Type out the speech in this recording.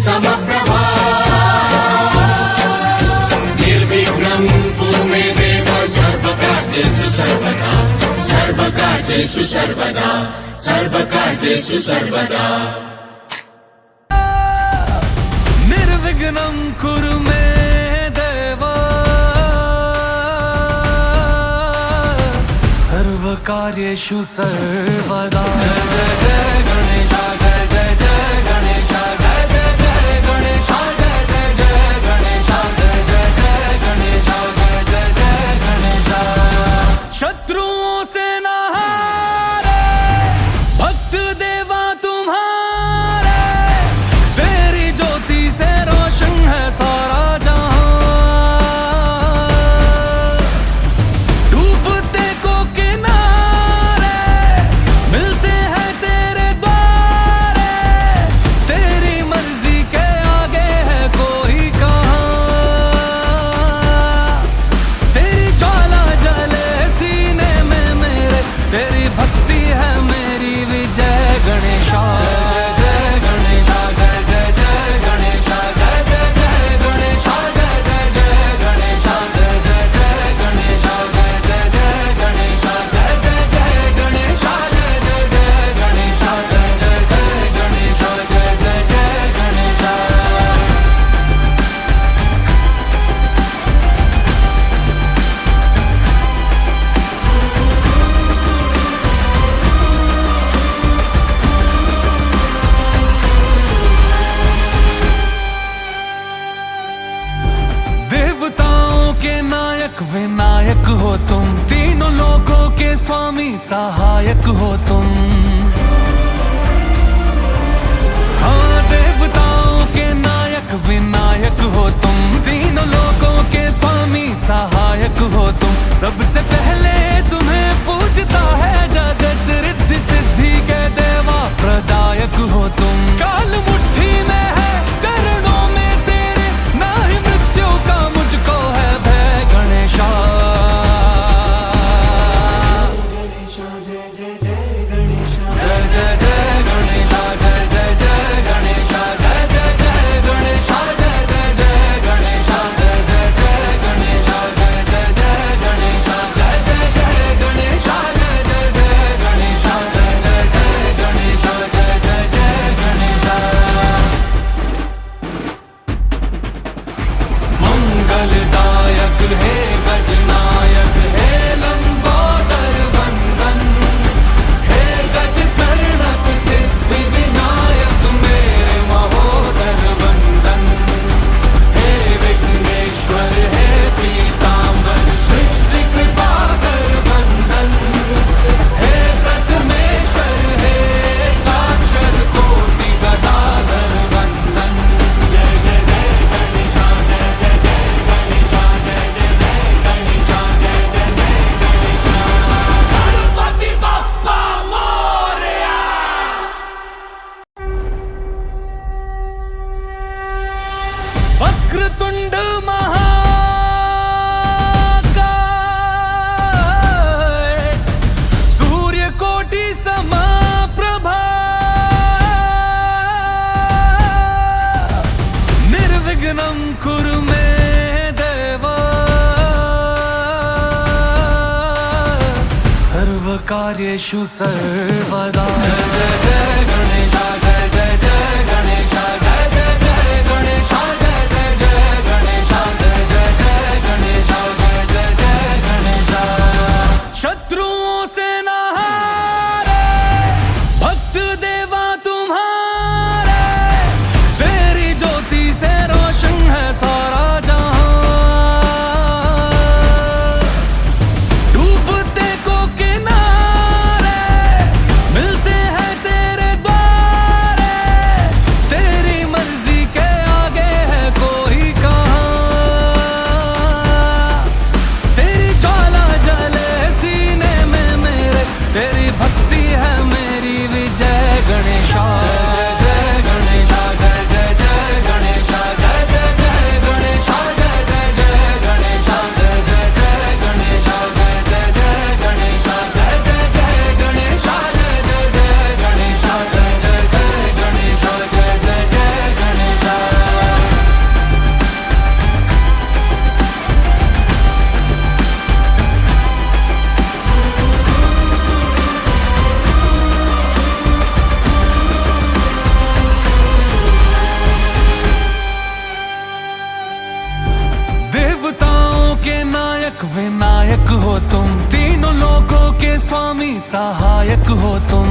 समप्रभा निर्विघ्नं कुरु मे देव सर्वकार्येषु सर्वदा सर्वकार्येषु सर्वदा सर्वकार्येषु सर्वदा निर्विघ्नं कुरु मे देव सर्वकार्येषु सर्वदा। जय जय जय गणेशा जय जय जय गणेशा जय जय जय गणेशा जय जय जय गणेशा जय जय जय गणेशा जय जय जय गणेशा। शत्रुओं से न हारे भक्त देवा तुम्हारे, तेरी ज्योति से रोशन है सारा जहां। डूबते को किनारे मिलते हैं तेरे द्वारे, तेरी मर्जी के आगे है कोई कहाँ। तेरी ज्वाला जले सीने में मेरे, तेरी भक्ति है मेरी विजय गणेशा। जय जय जय गणेशा जय जय जय गणेशा जय जय जय गणेशा जय जय जय गणेशा जय जय जय गणेशा जय जय जय गणेशा जय जय जय गणेशा जय जय जय गणेशा जय जय जय गणेशा जय जय जय गणेशा। देवताओं के नायक विनायक हो तुम, तीनों लोगों के स्वामी सहायक हो तुम। हाँ देवताओं के नायक विनायक हो तुम, तीनों लोगों के स्वामी सहायक हो तुम। सबसे पहले तुम्हें पूजता है जगत, रिद्धि सिद्धि के देवा प्रदायक हो तुम। काल मुट्ठी में है चरणों में तेरे, ना ही मृत्यु का मुझको है भय गणेशा। जय जय जय गणेशा जय जय जय गणेशा जय जय जय गणेशा जय जय जय गणेशा जय जय जय गणेशा जय जय जय गणेशा जय जय जय गणेशा जय जय जय गणेशा जय जय जय गणेशा जय जय जय गणेशा जय जय जय गणेशा। मंगलदायक हे गजनायक हे लंबोदर वंदन, हे गज कर्णक सिद्धि विनायक मेरे महोदर वंदन। हे विघ्नेश्वर हे पीतांबर सृष्टि कृपाकर वंदन, हे प्रथमेश्वर हे एकाक्षर कोटि गदाधर वंदन। जय जय जय गणेशा जय जय जय गणेशा जय जय जय गणेशा जय जय जय गणेशा। गणपति बप्पा मोरया। वक्रतुंड महाकाय, सूर्यकोटि समप्रभा, निर्विघ्नं कुरु मे देव सर्वकार्येषु सर्वदा। जय जय जय गणेशा जय जय जय गणेशा जय जय जय गणेशा जय जय जय गणेशा जय जय जय गणेशा जय जय जय गणेशा। शत्रुओं से न हारे भक्त देवा तुम्हारे, तेरी ज्योति से रोशन है सारा जहां। डूबते को किनारे मिल सहायक हो तुम।